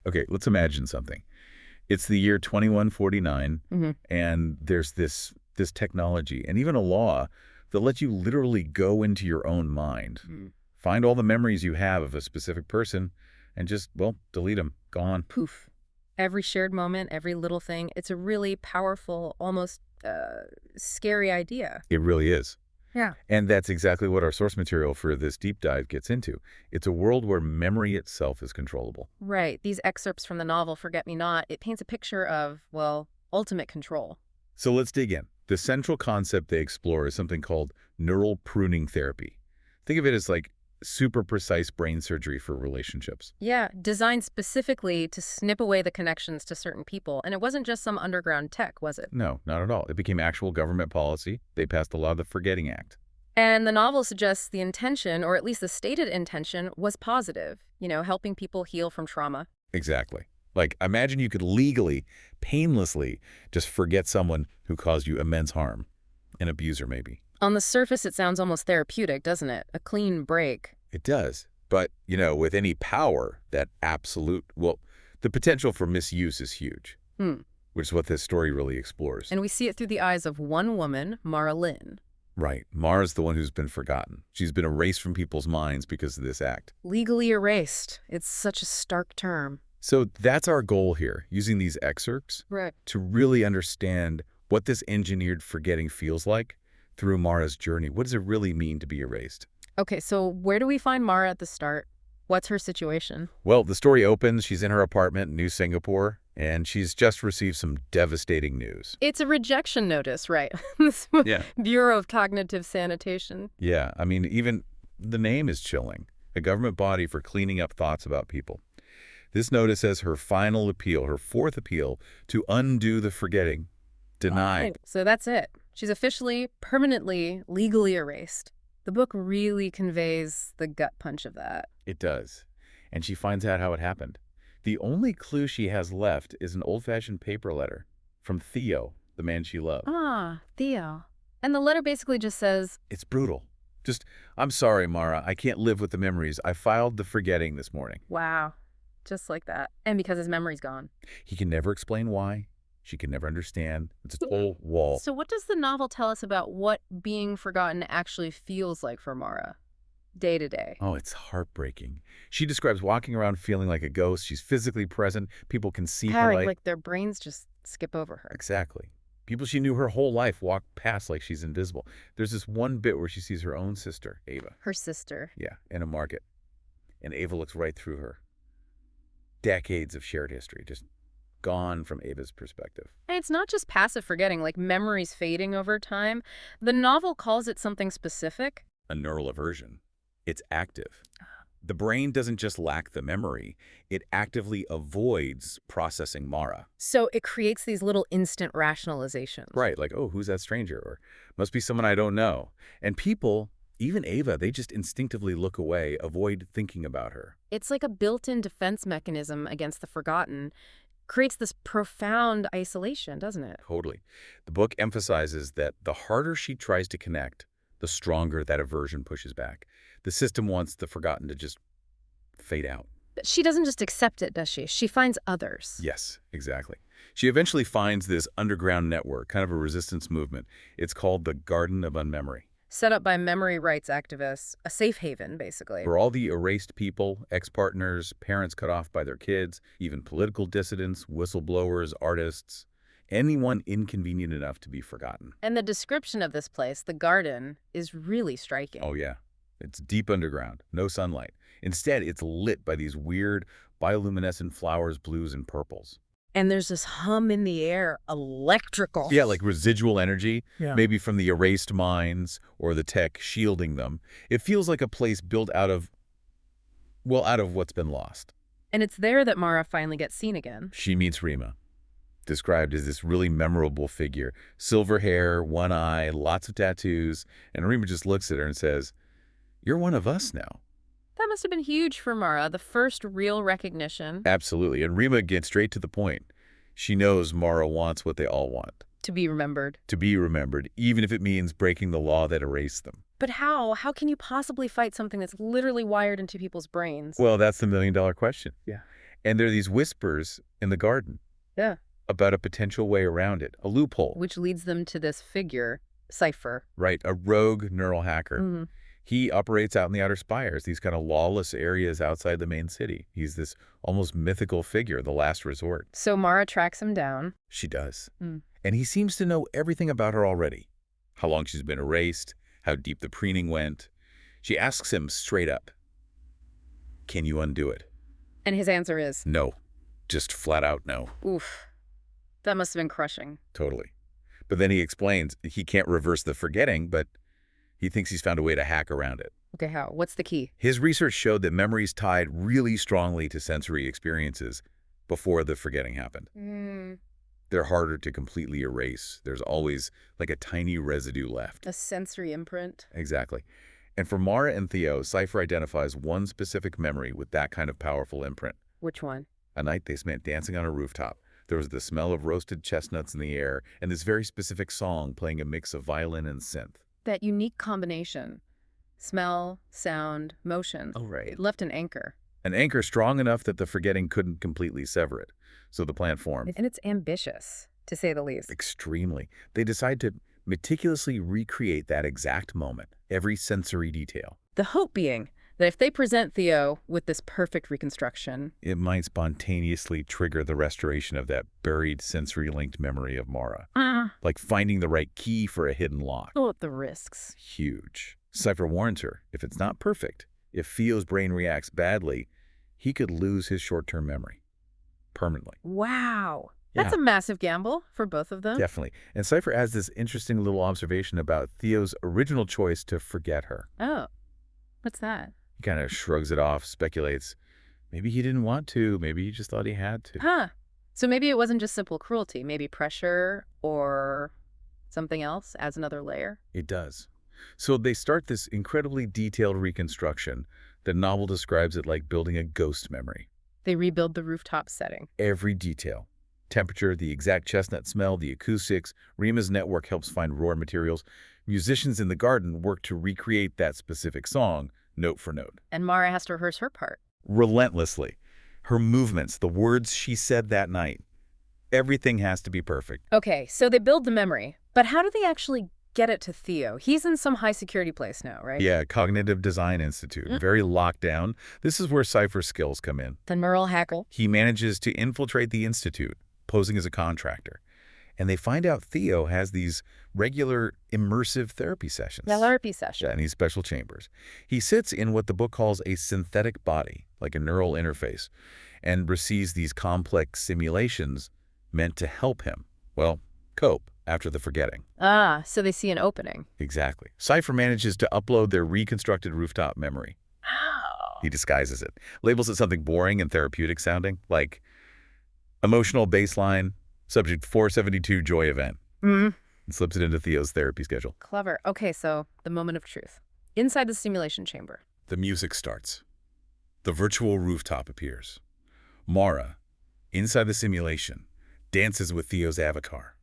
Okay, let's imagine something. It's the year 2149, Hmm. and there's this technology and even a law that lets you literally go into your own mind, find all the memories you have of a specific person, and just, well, delete them. Gone. Poof. Every shared moment, every little thing. It's a really powerful, almost scary idea. It really is. Yeah. And that's exactly what our source material for this deep dive gets into. It's a world where memory itself is controllable. Right. These excerpts from the novel Forget Me Not, it paints a picture of, well, ultimate control. So let's dig in. The central concept they explore is something called neural pruning therapy. Think of it as like super precise brain surgery for relationships. Yeah, designed specifically to snip away the connections to certain people. And it wasn't just some underground tech, was it? No, not at all. It became actual government policy. They passed the law of the Forgetting Act. And the novel suggests the intention, or at least the stated intention, was positive, helping people heal from trauma. Exactly. Like, imagine you could legally, painlessly just forget someone who caused you immense harm. An abuser, maybe. On the surface, it sounds almost therapeutic, doesn't it? A clean break. It does. But, with any power, that absolute, well, the potential for misuse is huge, Hmm. which is what this story really explores. And we see it through the eyes of one woman, Mara Lynn. Right. Mara's the one who's been forgotten. She's been erased from people's minds because of this act. Legally erased. It's such a stark term. So that's our goal here, using these excerpts Right. to really understand what this engineered forgetting feels like through Mara's journey. What does it really mean to be erased? Okay, so where do we find Mara at the start? What's her situation? Well, the story opens, she's in her apartment in New Singapore, and she's just received some devastating news. It's a rejection notice, right? This Yeah. Bureau of Cognitive Sanitation. Yeah, I mean, even the name is chilling. A government body for cleaning up thoughts about people. This notice says her final appeal, her fourth appeal, to undo the forgetting, denied. Oh, so that's it. She's officially, permanently, legally erased. The book really conveys the gut punch of that. It does. And she finds out how it happened. The only clue she has left is an old-fashioned paper letter from Theo, the man she loved. Ah, Theo. And the letter basically just says, It's brutal. Just, I'm sorry, Mara. I can't live with the memories. I filed the forgetting this morning. wow, just like that. And because his memory's gone. He can never explain why. She can never understand. It's a whole wall. So what does the novel tell us about what being forgotten actually feels like for Mara, day to day? Oh, it's heartbreaking. She describes walking around feeling like a ghost. She's physically present. People can see her Like their brains just skip over her. Exactly. People she knew her whole life walk past like she's invisible. There's this one bit where she sees her own sister, Ava. Her sister. Yeah, in a market. And Ava looks right through her. Decades of shared history, just gone from Ava's perspective. And it's not just passive forgetting, like memories fading over time. The novel calls it something specific. A neural aversion. It's active. The brain doesn't just lack the memory, it actively avoids processing Mara. So it creates these little instant rationalizations. Right, like, oh, who's that stranger? Or must be someone I don't know. And people, even Ava, they just instinctively look away, avoid thinking about her. It's like a built-in defense mechanism against the forgotten. Creates this profound isolation, doesn't it? Totally. The book emphasizes that the harder she tries to connect, the stronger that aversion pushes back. The system wants the forgotten to just fade out. But she doesn't just accept it, does she? She finds others. Yes, exactly. She eventually finds this underground network, kind of a resistance movement. It's called the Garden of Unmemory. Set up by memory rights activists, a safe haven, basically. For all the erased people, ex-partners, parents cut off by their kids, even political dissidents, whistleblowers, artists, anyone inconvenient enough to be forgotten. And the description of this place, the garden, is really striking. Oh, yeah. It's deep underground, no sunlight. Instead, it's lit by these weird bioluminescent flowers, blues and purples. And there's this hum in the air, electrical. Yeah, like residual energy, Yeah. maybe from the erased minds or the tech shielding them. It feels like a place built out of what's been lost. And it's there that Mara finally gets seen again. She meets Rima, described as this really memorable figure. Silver hair, one eye, lots of tattoos, and Rima just looks at her and says, "You're one of us now." That must have been huge for Mara, the first real recognition. Absolutely, and Rima gets straight to the point. She knows Mara wants what they all want. To be remembered. To be remembered, even if it means breaking the law that erased them. But how? How can you possibly fight something that's literally wired into people's brains? Well, that's the million-dollar question. Yeah. And there are these whispers in the garden Yeah. about a potential way around it, a loophole. Which leads them to this figure, Cipher. Right, a rogue neural hacker. Mm-hmm. He operates out in the outer spires, these kind of lawless areas outside the main city. He's this almost mythical figure, the last resort. So Mara tracks him down. She does. Mm. And he seems to know everything about her already. How long she's been erased, how deep the pruning went. She asks him straight up, can you undo it? And his answer is, No. Just flat out no. oof. That must have been crushing. Totally. But then he explains he can't reverse the forgetting, but he thinks he's found a way to hack around it. Okay, how? What's the key? His research showed that memories tied really strongly to sensory experiences before the forgetting happened. They're harder to completely erase. There's always like a tiny residue left. A sensory imprint. Exactly. And for Mara and Theo, Cipher identifies one specific memory with that kind of powerful imprint. Which one? A night they spent dancing on a rooftop. There was the smell of roasted chestnuts in the air and this very specific song playing a mix of violin and synth. That unique combination. Smell, sound, motion. Oh, right. It left an anchor. An anchor strong enough that the forgetting couldn't completely sever it. So the plan formed. And it's ambitious, to say the least. Extremely. They decide to meticulously recreate that exact moment, every sensory detail. The hope being that if they present Theo with this perfect reconstruction, It might spontaneously trigger the restoration of that buried sensory-linked memory of Mara. Like finding the right key for a hidden lock. oh, the risks. Huge. Cipher warns her, if it's not perfect, if Theo's brain reacts badly, he could lose his short-term memory. Permanently. Wow. Yeah. That's a massive gamble for both of them. Definitely. And Cipher adds this interesting little observation about Theo's original choice to forget her. Oh, what's that? He kind of shrugs it off, speculates. Maybe he didn't want to. Maybe he just thought he had to. Huh. So maybe it wasn't just simple cruelty. Maybe pressure or something else adds another layer. It does. So they start this incredibly detailed reconstruction. The novel describes it like building a ghost memory. They rebuild the rooftop setting. Every detail. Temperature, the exact chestnut smell, the acoustics. Rima's network helps find raw materials. Musicians in the garden work to recreate that specific song, note for note. And Mara has to rehearse her part. Relentlessly. Her movements, the words she said that night. Everything has to be perfect. Okay, so they build the memory. But how do they actually get it to Theo? He's in some high security place now, right? Yeah, Cognitive Design Institute. Very locked down. This is where Cipher's skills come in. The neural hacker. He manages to infiltrate the institute, posing as a contractor. And they find out Theo has these regular immersive therapy sessions. Therapy session. Yeah, in these special chambers. He sits in what the book calls a synthetic body, like a neural interface, and receives these complex simulations meant to help him, well, cope after the forgetting. Ah, so they see an opening. Exactly. Cipher manages to upload their reconstructed rooftop memory. Oh. He disguises it, labels it something boring and therapeutic sounding, like emotional baseline, subject 472 joy event. And slips it into Theo's therapy schedule. Clever. Okay, so the moment of truth. Inside the simulation chamber. The music starts. The virtual rooftop appears. Mara, inside the simulation, dances with Theo's avatar.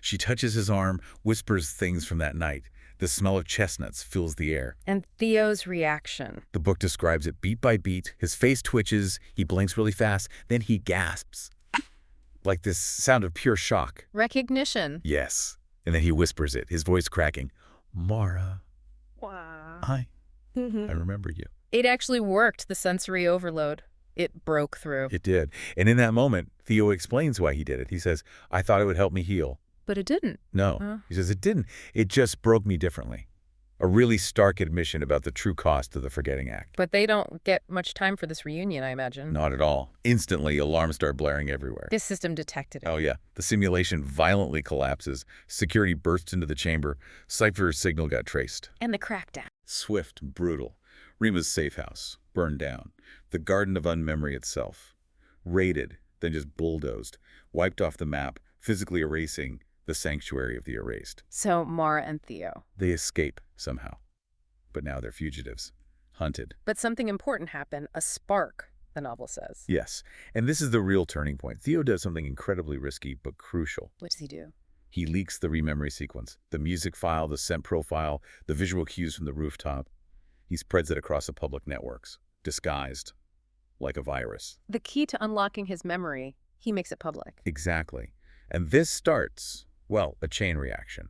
She touches his arm, whispers things from that night. The smell of chestnuts fills the air. And Theo's reaction. The book describes it beat by beat. His face twitches, he blinks really fast, then he gasps. Like this sound of pure shock. Recognition. Yes. And then he whispers it, his voice cracking. Mara, Wow. I remember you. It actually worked, the sensory overload. It broke through. It did. And in that moment, Theo explains why he did it. He says, I thought it would help me heal. But it didn't. No. He says, it didn't. It just broke me differently. A really stark admission about the true cost of the forgetting act. But they don't get much time for this reunion, I imagine. Not at all. Instantly, alarms start blaring everywhere. This system detected it. Oh, yeah. The simulation violently collapses. Security bursts into the chamber. Cipher's signal got traced. And the crackdown. Swift, brutal. Rima's safe house, burned down. The Garden of Unmemory itself. Raided, then just bulldozed. Wiped off the map, physically erasing the sanctuary of the erased. So Mara and Theo. They escape somehow. But now they're fugitives. Hunted. But something important happened. A spark, the novel says. Yes. And this is the real turning point. Theo does something incredibly risky but crucial. What does he do? He leaks the rememory sequence. The music file, the scent profile, the visual cues from the rooftop. He spreads it across the public networks. Disguised. like a virus. The key to unlocking his memory, he makes it public. Exactly. And this starts, well, a chain reaction.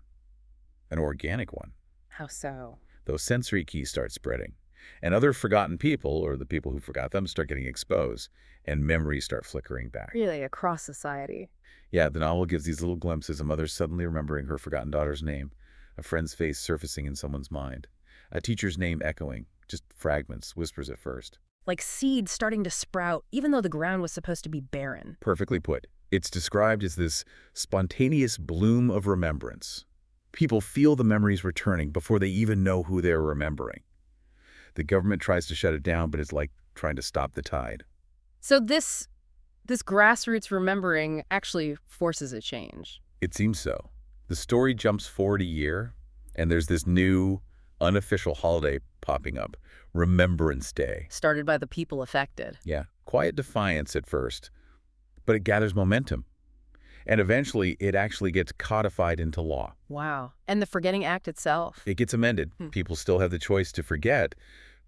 An organic one. How so? Those sensory keys start spreading. And other forgotten people, or the people who forgot them, start getting exposed. And memories start flickering back. Really, across society. Yeah, the novel gives these little glimpses of mothers suddenly remembering her forgotten daughter's name, a friend's face surfacing in someone's mind, a teacher's name echoing, just fragments, whispers at first. Like seeds starting to sprout, even though the ground was supposed to be barren. Perfectly put. It's described as this spontaneous bloom of remembrance. People feel the memories returning before they even know who they're remembering. The government tries to shut it down, but it's like trying to stop the tide. So this grassroots remembering actually forces a change. It seems so. The story jumps forward a year, and there's this new, unofficial holiday popping up, Remembrance Day. Started by the people affected. Yeah, quiet defiance at first, but it gathers momentum. And eventually, it actually gets codified into law. Wow. And the Forgetting Act itself. It gets amended. People still have the choice to forget,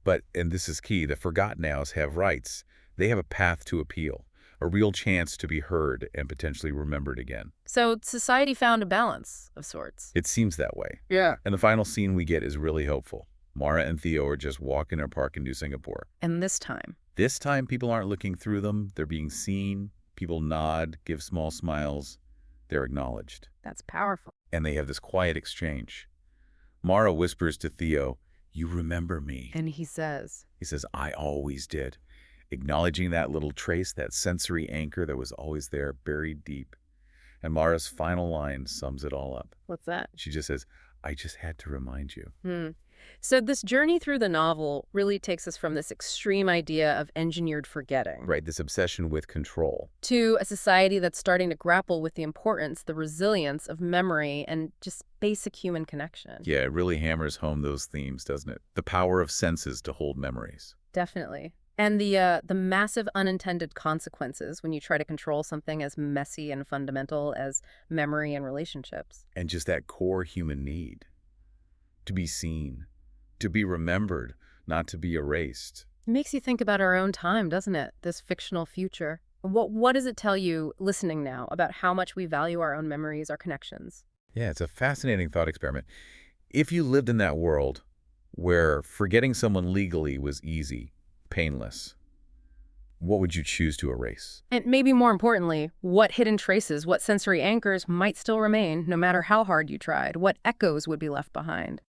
but, and this is key, the forgotten-nows have rights. They have a path to appeal, a real chance to be heard and potentially remembered again. So society found a balance of sorts. It seems that way. Yeah. And the final scene we get is really hopeful. Mara and Theo are just walking in a park in New Singapore. And this time, People aren't looking through them. They're being seen. People nod, give small smiles. They're acknowledged. That's powerful. And they have this quiet exchange. Mara whispers to Theo, "You remember me." And he says, "I always did." Acknowledging that little trace, that sensory anchor that was always there, buried deep. And Mara's final line sums it all up. What's that? She just says, "I just had to remind you." So this journey through the novel really takes us from this extreme idea of engineered forgetting. Right, this obsession with control. To a society that's starting to grapple with the importance, the resilience of memory and just basic human connection. Yeah, it really hammers home those themes, doesn't it? The power of senses to hold memories. Definitely. And the massive unintended consequences when you try to control something as messy and fundamental as memory and relationships. And just that core human need. To be seen, to be remembered, not to be erased. It makes you think about our own time, doesn't it? This fictional future. What does it tell you, listening now, about how much we value our own memories, our connections? Yeah, it's a fascinating thought experiment. If you lived in that world where forgetting someone legally was easy, painless, what would you choose to erase? And maybe more importantly, what hidden traces, what sensory anchors might still remain no matter how hard you tried? What echoes would be left behind?